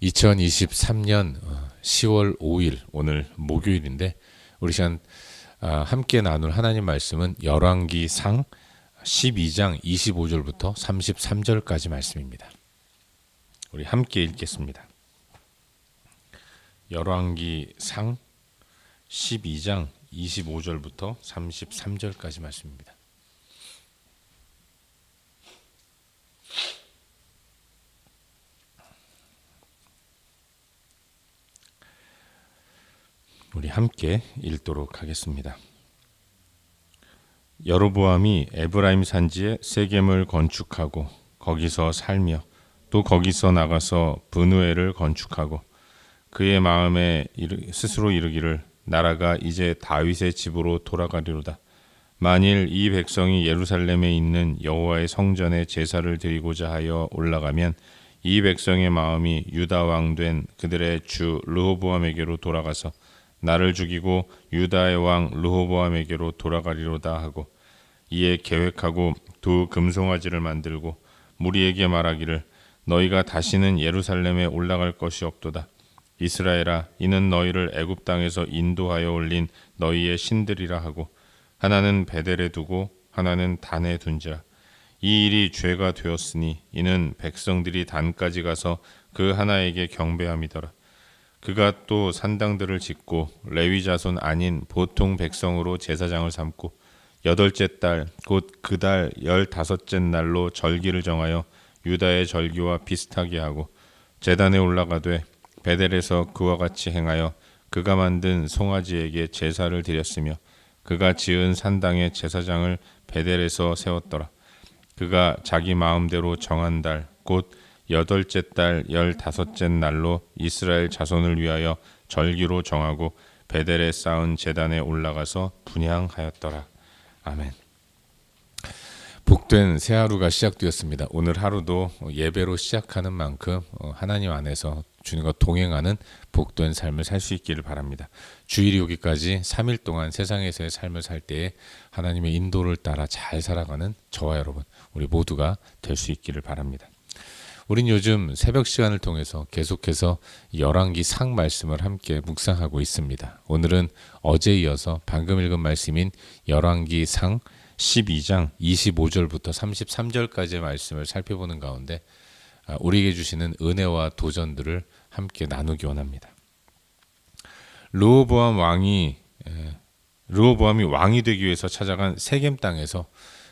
2023년 10월 5일 오늘 목요일인데 우리 시간 함께 나눌 하나님 말씀은 열왕기상 12장 25절부터 33절까지 말씀입니다. 우리 함께 읽겠습니다. 열왕기상 12장 25절부터 33절까지 말씀입니다. 우리 함께 읽도록 하겠습니다. 여로보암이 에브라임 산지에 세겜을 건축하고 거기서 살며 또 거기서 나가서 브누엘을 건축하고 그의 마음에 스스로 이르기를 나라가 이제 다윗의 집으로 돌아가리로다. 만일 이 백성이 예루살렘에 있는 여호와의 성전에 제사를 드리고자 하여 올라가면 이 백성의 마음이 유다 왕 된 그들의 주 르호보암에게로 돌아가서 나를 죽이고 유다의 왕 르호보암에게로 돌아가리로다 하고 이에 계획하고 두 금송아지를 만들고 무리에게 말하기를 너희가 다시는 예루살렘에 올라갈 것이 없도다. 이스라엘아, 이는 너희를 애굽 땅에서 인도하여 올린 너희의 신들이라 하고 하나는 베델에 두고 하나는 단에 둔지라. 이 일이 죄가 되었으니 이는 백성들이 단까지 가서 그 하나에게 경배함이더라. 그가 또 산당들을 짓고 레위 자손 아닌 보통 백성으로 제사장을 삼고 여덟째 달 곧 그 달 15째 날로 절기를 정하여 유다의 절기와 비슷하게 하고 제단에 올라가되 베델에서 그와 같이 행하여 그가 만든 송아지에게 제사를 드렸으며 그가 지은 산당의 제사장을 베델에서 세웠더라. 그가 자기 마음대로 정한 달 곧 여덟째 달 15째 날로 이스라엘 자손을 위하여 절기로 정하고 베델에 쌓은 제단에 올라가서 분향하였더라. 아멘. 복된 새 하루가 시작되었습니다. 오늘 하루도 예배로 시작하는 만큼 하나님 안에서 주님과 동행하는 복된 삶을 살 수 있기를 바랍니다. 주일이 오기까지 3일 동안 세상에서의 삶을 살 때에 하나님의 인도를 따라 잘 살아가는 저와 여러분 우리 모두가 될 수 있기를 바랍니다. 우린 요즘 새벽 시간을 통해서 계속해서 열왕기상 말씀을 함께 묵상하고 있습니다. 오늘은 어제 이어서 방금 읽은 말씀인 열왕기상 12장 25절부터 33절까지의 말씀을 살펴보는 가운데 우리에게 주시는 은혜와 도전들을 함께 나누기 원합니다. 르호보암이 왕이 되기 위해서 찾아간 세겜 땅에서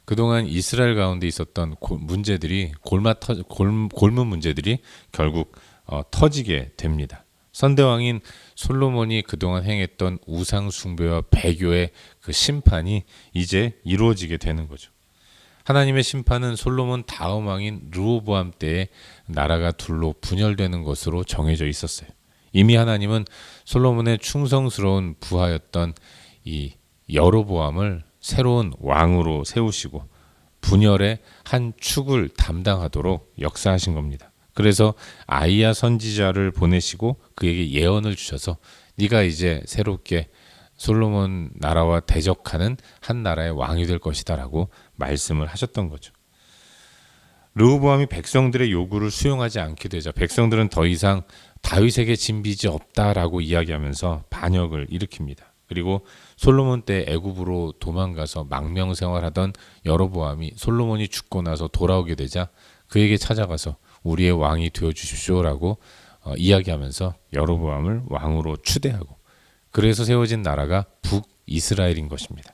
그동안 이스라엘 가운데 있었던 문제들이 골문 문제들이 결국 터지게 됩니다. 선대왕인 솔로몬이 그동안 행했던 우상 숭배와 배교의 그 심판이 이제 이루어지게 되는 거죠. 하나님의 심판은 솔로몬 다음 왕인 르호보암 때에 나라가 둘로 분열되는 것으로 정해져 있었어요. 이미 하나님은 솔로몬의 충성스러운 부하였던 이 여로보암을 새로운 왕으로 세우시고 분열의 한 축을 담당하도록 역사하신 겁니다. 그래서 아이야 선지자를 보내시고 그에게 예언을 주셔서 네가 이제 새롭게 솔로몬 나라와 대적하는 한 나라의 왕이 될 것이다 라고 말씀을 하셨던 거죠. 르호보암이 백성들의 요구를 수용하지 않게 되자 백성들은 더 이상 다윗에게 진 빚이 없다라고 이야기하면서 반역을 일으킵니다. 그리고 솔로몬 때 애굽으로 도망가서 망명 생활하던 여로보암이 솔로몬이 죽고 나서 돌아오게 되자 그에게 찾아가서 우리의 왕이 되어 주십시오라고 이야기하면서 여로보암을 왕으로 추대하고 그래서 세워진 나라가 북이스라엘인 것입니다.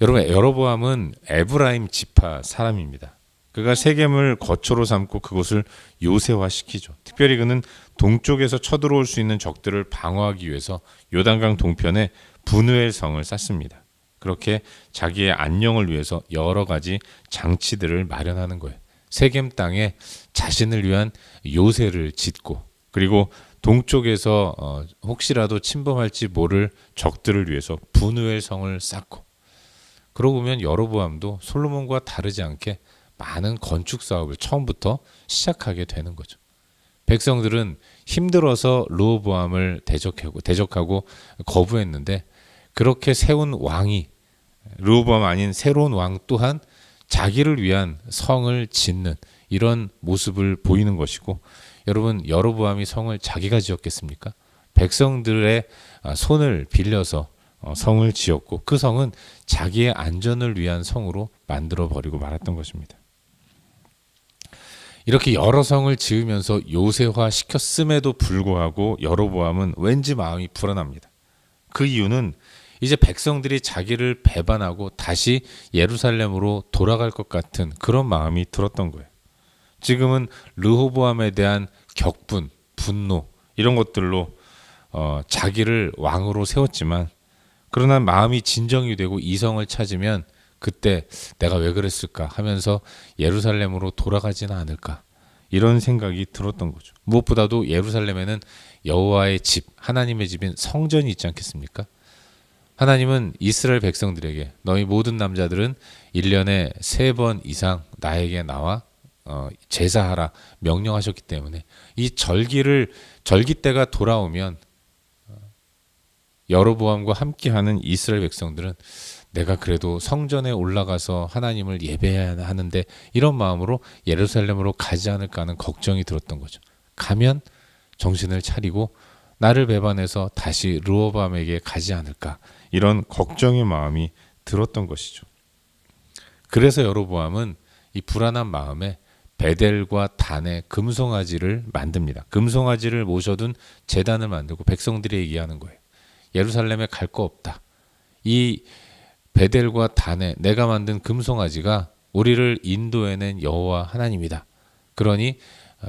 여러분, 여로보암은 에브라임 지파 사람입니다. 그가 세겜을 거처로 삼고 그곳을 요새화시키죠. 특별히 그는 동쪽에서 쳐들어올 수 있는 적들을 방어하기 위해서 요단강 동편에 브누엘 성을 쌓습니다. 그렇게 자기의 안녕을 위해서 여러 가지 장치들을 마련하는 거예요. 세겜 땅에 자신을 위한 요새를 짓고 그리고 동쪽에서 혹시라도 침범할지 모를 적들을 위해서 브누엘 성을 쌓고 그러고 보면 여로보암도 솔로몬과 다르지 않게 많은 건축 사업을 처음부터 시작하게 되는 거죠. 백성들은 힘들어서 르호보암을 대적하고 거부했는데 그렇게 세운 왕이 르호보암 아닌 새로운 왕 또한 자기를 위한 성을 짓는 이런 모습을 보이는 것이고 여러분, 여로보암이 성을 자기가 지었겠습니까? 백성들의 손을 빌려서 성을 지었고, 그 성은 자기의 안전을 위한 성으로 만들어 버리고 말았던 것입니다. 이렇게 여러 성을 지으면서 요새화 시켰음에도 불구하고 여로보암은 왠지 마음이 불안합니다. 그 이유는 이제 백성들이 자기를 배반하고 다시 예루살렘으로 돌아갈 것 같은 그런 마음이 들었던 거예요. 지금은 르호보암에 대한 격분, 분노 이런 것들로 자기를 왕으로 세웠지만, 그러나 마음이 진정이 되고 이성을 찾으면 그때 내가 왜 그랬을까 하면서 예루살렘으로 돌아가지는 않을까, 이런 생각이 들었던 거죠. 무엇보다도 예루살렘에는 여호와의 집, 하나님의 집인 성전이 있지 않겠습니까? 하나님은 이스라엘 백성들에게 너희 모든 남자들은 1년에 3번 이상 나에게 나와 제사하라 명령하셨기 때문에, 이 절기 때가 돌아오면 여로보암과 함께하는 이스라엘 백성들은 내가 그래도 성전에 올라가서 하나님을 예배해야 하는데 이런 마음으로 예루살렘으로 가지 않을까 하는 걱정이 들었던 거죠. 가면 정신을 차리고 나를 배반해서 다시 르호보암에게 가지 않을까, 이런 걱정의 마음이 들었던 것이죠. 그래서 여로보암은 이 불안한 마음에 베델과 단의 금송아지를 만듭니다. 금송아지를 모셔둔 제단을 만들고 백성들이 얘기하는 거예요. 예루살렘에 갈 거 없다. 이 베델과 단에 내가 만든 금송아지가 우리를 인도해낸 여호와 하나님이다. 그러니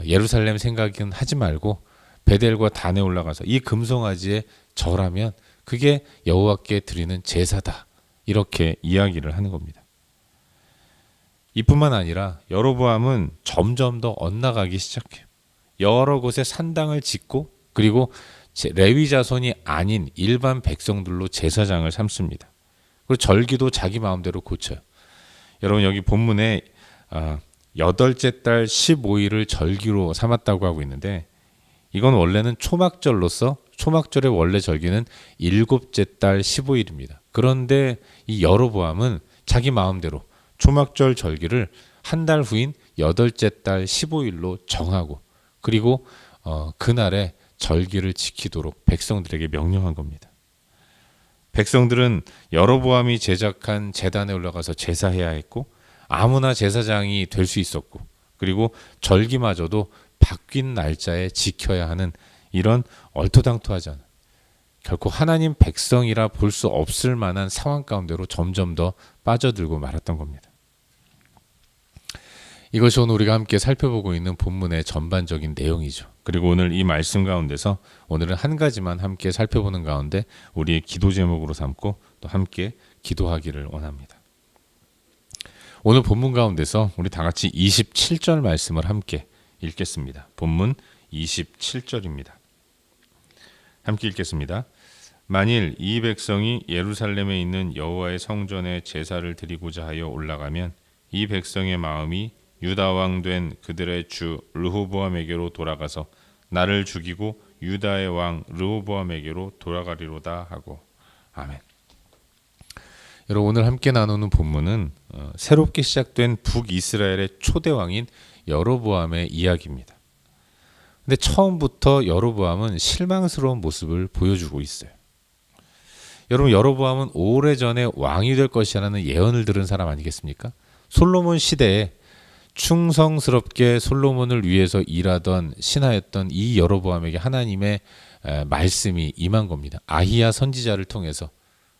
예루살렘 생각은 하지 말고 베델과 단에 올라가서 이 금송아지에 절하면 그게 여호와께 드리는 제사다. 이렇게 이야기를 하는 겁니다. 이뿐만 아니라 여로보암은 점점 더 엇나가기 시작해요. 여러 곳에 산당을 짓고, 그리고 레위 자손이 아닌 일반 백성들로 제사장을 삼습니다. 그리고 절기도 자기 마음대로 고쳐요. 여러분, 여기 본문에 8째 달 15일을 절기로 삼았다고 하고 있는데, 이건 원래는 초막절로서 초막절의 원래 절기는 7째 달 15일입니다. 그런데 이 여로보암은 자기 마음대로 초막절 절기를 한 달 후인 8째 달 15일로 정하고, 그리고 그날에 절기를 지키도록 백성들에게 명령한 겁니다. 백성들은 여로보암이 제작한 제단에 올라가서 제사해야 했고, 아무나 제사장이 될 수 있었고, 그리고 절기마저도 바뀐 날짜에 지켜야 하는 이런 얼토당토하지 않은, 결코 하나님 백성이라 볼 수 없을 만한 상황 가운데로 점점 더 빠져들고 말았던 겁니다. 이것이 오늘 우리가 함께 살펴보고 있는 본문의 전반적인 내용이죠. 그리고 오늘 이 말씀 가운데서 오늘은 한 가지만 함께 살펴보는 가운데 우리의 기도 제목으로 삼고 또 함께 기도하기를 원합니다. 오늘 본문 가운데서 우리 다 같이 27절 말씀을 함께 읽겠습니다. 본문 27절입니다. 함께 읽겠습니다. 만일 이 백성이 예루살렘에 있는 여호와의 성전에 제사를 드리고자 하여 올라가면 이 백성의 마음이 유다 왕 된 그들의 주 르호보암에게로 돌아가서 나를 죽이고 유다의 왕 르호보암에게로 돌아가리로다 하고. 아멘. 여러분, 오늘 함께 나누는 본문은 새롭게 시작된 북이스라엘의 초대 왕인 여로보암의 이야기입니다. 근데 처음부터 여로보암은 실망스러운 모습을 보여주고 있어요. 여러분, 여로보암은 오래전에 왕이 될 것이라는 예언을 들은 사람 아니겠습니까? 솔로몬 시대에 충성스럽게 솔로몬을 위해서 일하던 신하였던 이 여로보암에게 하나님의 말씀이 임한 겁니다. 아히야 선지자를 통해서.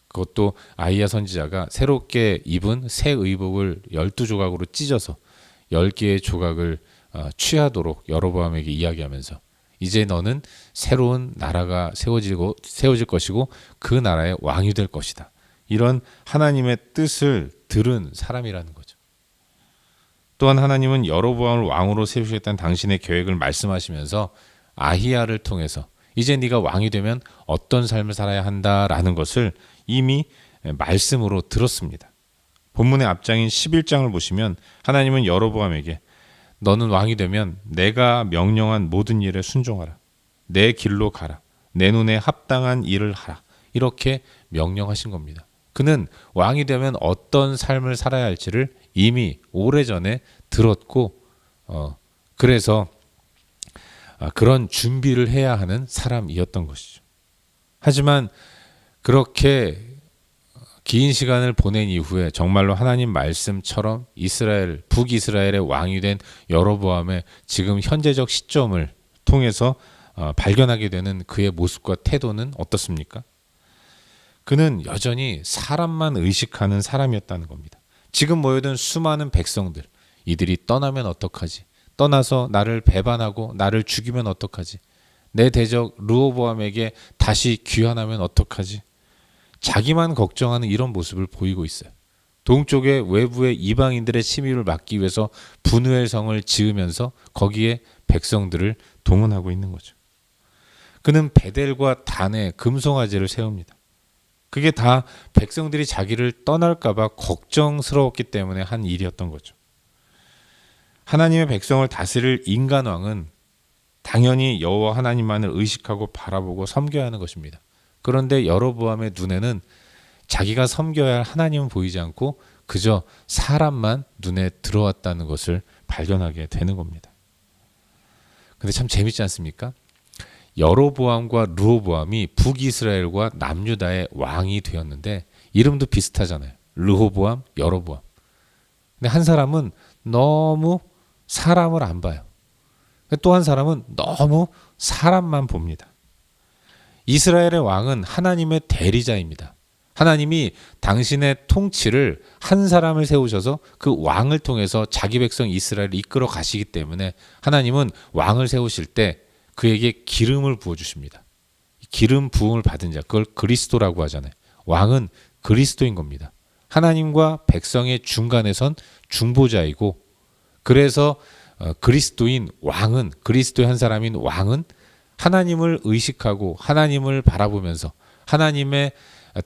그것도 아히야 선지자가 새롭게 입은 새 의복을 12조각으로 찢어서 10개의 조각을 취하도록 여로보암에게 이야기하면서 이제 너는 새로운 나라가 세워질 것이고 그 나라의 왕이 될 것이다. 이런 하나님의 뜻을 들은 사람이라는 거죠. 또한 하나님은 여로보암을 왕으로 세우시겠다는 당신의 계획을 말씀하시면서 아히야를 통해서 이제 네가 왕이 되면 어떤 삶을 살아야 한다라는 것을 이미 말씀으로 들었습니다. 본문의 앞장인 11장을 보시면 하나님은 여로보암에게 너는 왕이 되면 내가 명령한 모든 일에 순종하라. 내 길로 가라. 내 눈에 합당한 일을 하라. 이렇게 명령하신 겁니다. 그는 왕이 되면 어떤 삶을 살아야 할지를 이미 오래전에 들었고 그래서 그런 준비를 해야 하는 사람이었던 것이죠. 하지만 그렇게 긴 시간을 보낸 이후에 정말로 하나님 말씀처럼 북이스라엘의 왕이 된 여로보암의 지금 현재적 시점을 통해서 발견하게 되는 그의 모습과 태도는 어떻습니까? 그는 여전히 사람만 의식하는 사람이었다는 겁니다. 지금 모여든 수많은 백성들, 이들이 떠나면 어떡하지? 떠나서 나를 배반하고 나를 죽이면 어떡하지? 내 대적 르호보암에게 다시 귀환하면 어떡하지? 자기만 걱정하는 이런 모습을 보이고 있어요. 동쪽의 외부의 이방인들의 침입을 막기 위해서 분우엘 성을 지으면서 거기에 백성들을 동원하고 있는 거죠. 그는 베델과 단에 금송아지를 세웁니다. 그게 다 백성들이 자기를 떠날까 봐 걱정스러웠기 때문에 한 일이었던 거죠. 하나님의 백성을 다스릴 인간왕은 당연히 여호와 하나님만을 의식하고 바라보고 섬겨야 하는 것입니다. 그런데 여로보암의 눈에는 자기가 섬겨야 할 하나님은 보이지 않고 그저 사람만 눈에 들어왔다는 것을 발견하게 되는 겁니다. 근데 참 재밌지 않습니까? 여로보암과 르호보암이 북이스라엘과 남유다의 왕이 되었는데 이름도 비슷하잖아요. 르호보암, 여로보암. 근데 한 사람은 너무 사람을 안 봐요. 또 한 사람은 너무 사람만 봅니다. 이스라엘의 왕은 하나님의 대리자입니다. 하나님이 당신의 통치를 한 사람을 세우셔서 그 왕을 통해서 자기 백성 이스라엘을 이끌어 가시기 때문에 하나님은 왕을 세우실 때 그에게 기름을 부어주십니다. 기름 부음을 받은 자, 그걸 그리스도라고 하잖아요. 왕은 그리스도인 겁니다. 하나님과 백성의 중간에 선 중보자이고, 그래서 그리스도인 왕은, 그리스도의 한 사람인 왕은 하나님을 의식하고 하나님을 바라보면서 하나님의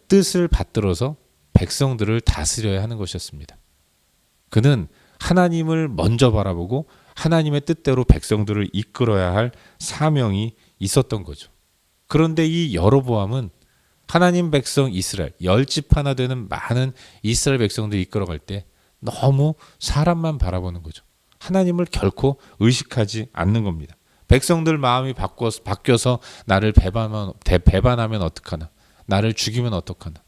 뜻을 받들어서 백성들을 다스려야 하는 것이었습니다. 그는 하나님을 먼저 바라보고 하나님의 뜻대로 백성들을 이끌어야 할 사명이 있었던 거죠. 그런데 이 여로보암은 하나님 백성 이스라엘, 10집 하나 되는 많은 이스라엘 백성들을 이끌어갈 때 너무 사람만 바라보는 거죠. 하나님을 결코 의식하지 않는 겁니다. 백성들 마음이 바뀌어서 나를 배반하면 어떡하나, 나를 죽이면 어떡하나.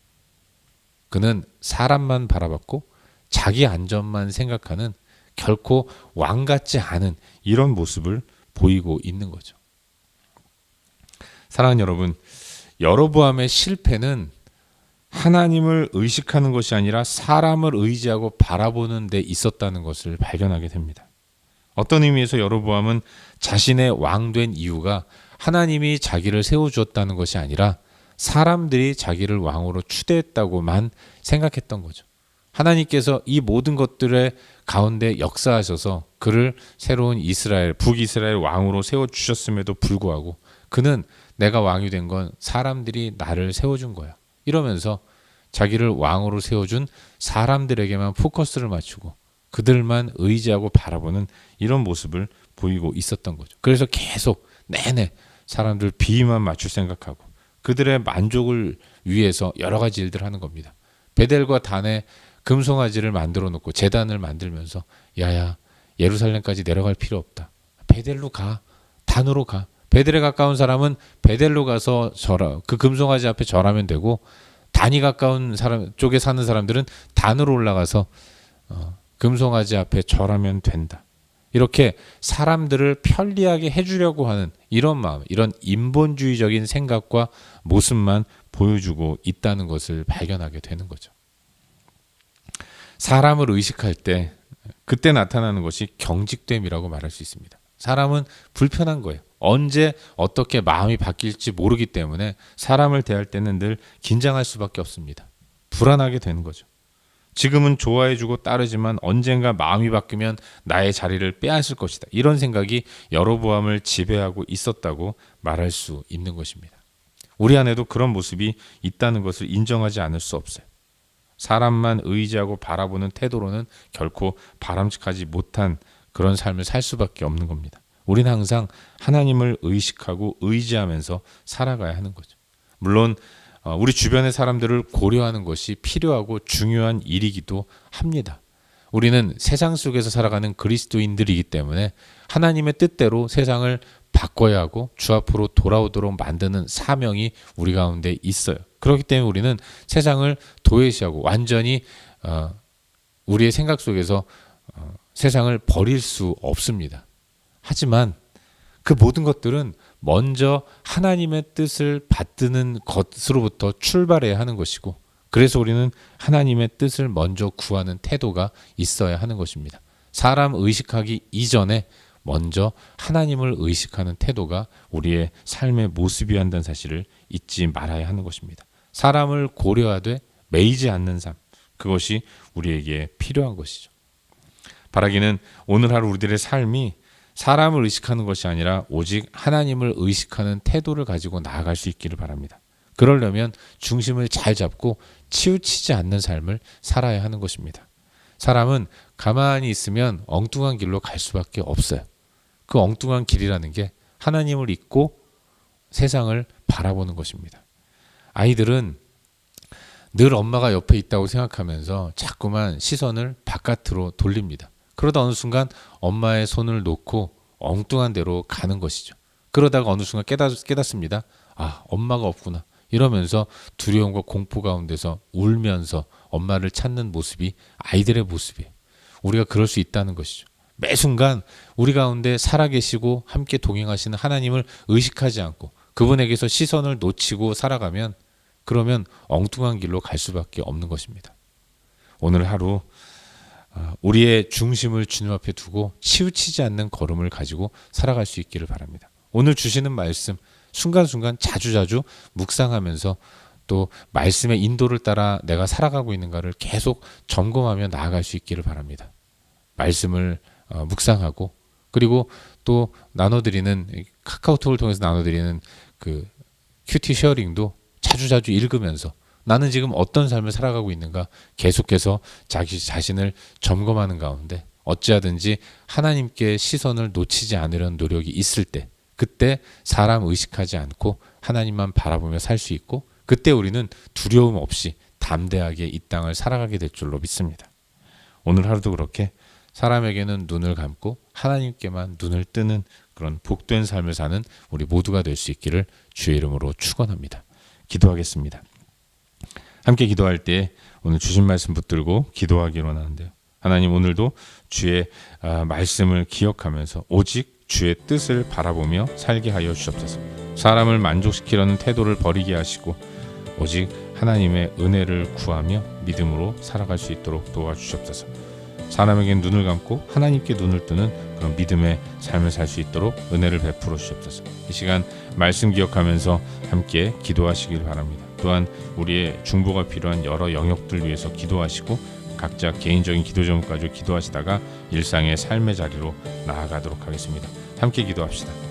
그는 사람만 바라봤고 자기 안전만 생각하는 결코 왕 같지 않은 이런 모습을 보이고 있는 거죠. 사랑하는 여러분, 여로보암의 실패는 하나님을 의식하는 것이 아니라 사람을 의지하고 바라보는 데 있었다는 것을 발견하게 됩니다. 어떤 의미에서 여로보암은 자신의 왕된 이유가 하나님이 자기를 세워주었다는 것이 아니라 사람들이 자기를 왕으로 추대했다고만 생각했던 거죠. 하나님께서 이 모든 것들의 가운데 역사하셔서 그를 새로운 북이스라엘 왕으로 세워주셨음에도 불구하고 그는 내가 왕이 된 건 사람들이 나를 세워준 거야. 이러면서 자기를 왕으로 세워준 사람들에게만 포커스를 맞추고 그들만 의지하고 바라보는 이런 모습을 보이고 있었던 거죠. 그래서 계속 내내 사람들 비위만 맞출 생각하고 그들의 만족을 위해서 여러 가지 일들을 하는 겁니다. 베델과 단에 금송아지를 만들어 놓고 제단을 만들면서 야야 예루살렘까지 내려갈 필요 없다. 베델로 가. 단으로 가. 베델에 가까운 사람은 베델로 가서 그 금송아지 앞에 절하면 되고 단이 가까운 사람 쪽에 사는 사람들은 단으로 올라가서 금송아지 앞에 절하면 된다. 이렇게 사람들을 편리하게 해주려고 하는 이런 마음, 이런 인본주의적인 생각과 모습만 보여주고 있다는 것을 발견하게 되는 거죠. 사람을 의식할 때 그때 나타나는 것이 경직됨이라고 말할 수 있습니다. 사람은 불편한 거예요. 언제 어떻게 마음이 바뀔지 모르기 때문에 사람을 대할 때는 늘 긴장할 수밖에 없습니다. 불안하게 되는 거죠. 지금은 좋아해주고 따르지만 언젠가 마음이 바뀌면 나의 자리를 빼앗을 것이다. 이런 생각이 여로보암을 지배하고 있었다고 말할 수 있는 것입니다. 우리 안에도 그런 모습이 있다는 것을 인정하지 않을 수 없어요. 사람만 의지하고 바라보는 태도로는 결코 바람직하지 못한 그런 삶을 살 수밖에 없는 겁니다. 우리는 항상 하나님을 의식하고 의지하면서 살아가야 하는 거죠. 물론 우리 주변의 사람들을 고려하는 것이 필요하고 중요한 일이기도 합니다. 우리는 세상 속에서 살아가는 그리스도인들이기 때문에 하나님의 뜻대로 세상을 바꿔야 하고 주 앞으로 돌아오도록 만드는 사명이 우리 가운데 있어요. 그렇기 때문에 우리는 세상을 도외시하고 완전히 우리의 생각 속에서 세상을 버릴 수 없습니다. 하지만 그 모든 것들은 먼저 하나님의 뜻을 받드는 것으로부터 출발해야 하는 것이고, 그래서 우리는 하나님의 뜻을 먼저 구하는 태도가 있어야 하는 것입니다. 사람 의식하기 이전에 먼저 하나님을 의식하는 태도가 우리의 삶의 모습이어야 한다는 사실을 잊지 말아야 하는 것입니다. 사람을 고려하되 매이지 않는 삶, 그것이 우리에게 필요한 것이죠. 바라기는 오늘 하루 우리들의 삶이 사람을 의식하는 것이 아니라 오직 하나님을 의식하는 태도를 가지고 나아갈 수 있기를 바랍니다. 그러려면 중심을 잘 잡고 치우치지 않는 삶을 살아야 하는 것입니다. 사람은 가만히 있으면 엉뚱한 길로 갈 수밖에 없어요. 그 엉뚱한 길이라는 게 하나님을 잊고 세상을 바라보는 것입니다. 아이들은 늘 엄마가 옆에 있다고 생각하면서 자꾸만 시선을 바깥으로 돌립니다. 그러다 어느 순간 엄마의 손을 놓고 엉뚱한 데로 가는 것이죠. 그러다가 어느 순간 깨닫습니다. 아, 엄마가 없구나. 이러면서 두려움과 공포 가운데서 울면서 엄마를 찾는 모습이 아이들의 모습이에요. 우리가 그럴 수 있다는 것이죠. 매 순간 우리 가운데 살아계시고 함께 동행하시는 하나님을 의식하지 않고 그분에게서 시선을 놓치고 살아가면, 그러면 엉뚱한 길로 갈 수밖에 없는 것입니다. 오늘 하루 우리의 중심을 주님 앞에 두고 치우치지 않는 걸음을 가지고 살아갈 수 있기를 바랍니다. 오늘 주시는 말씀 순간순간 자주자주 묵상하면서 또 말씀의 인도를 따라 내가 살아가고 있는가를 계속 점검하며 나아갈 수 있기를 바랍니다. 말씀을 묵상하고, 그리고 또 나눠드리는 카카오톡을 통해서 나눠드리는 그 큐티 쉐어링도 자주자주 읽으면서 나는 지금 어떤 삶을 살아가고 있는가 계속해서 자기 자신을 점검하는 가운데 어찌하든지 하나님께 시선을 놓치지 않으려는 노력이 있을 때, 그때 사람 의식하지 않고 하나님만 바라보며 살 수 있고, 그때 우리는 두려움 없이 담대하게 이 땅을 살아가게 될 줄로 믿습니다. 오늘 하루도 그렇게 사람에게는 눈을 감고 하나님께만 눈을 뜨는 그런 복된 삶을 사는 우리 모두가 될 수 있기를 주의 이름으로 축원합니다. 기도하겠습니다. 함께 기도할 때 오늘 주신 말씀 붙들고 기도하기로 하는데요. 하나님, 오늘도 주의 말씀을 기억하면서 오직 주의 뜻을 바라보며 살게 하여 주옵소서. 사람을 만족시키려는 태도를 버리게 하시고 오직 하나님의 은혜를 구하며 믿음으로 살아갈 수 있도록 도와주시옵소서. 사람에게 눈을 감고 하나님께 눈을 뜨는 그런 믿음의 삶을 살 수 있도록 은혜를 베풀어 주시옵소서. 이 시간 말씀 기억하면서 함께 기도하시길 바랍니다. 또한 우리의 중보가 필요한 여러 영역들 위해서 기도하시고 각자 개인적인 기도 제목까지 기도하시다가 일상의 삶의 자리로 나아가도록 하겠습니다. 함께 기도합시다.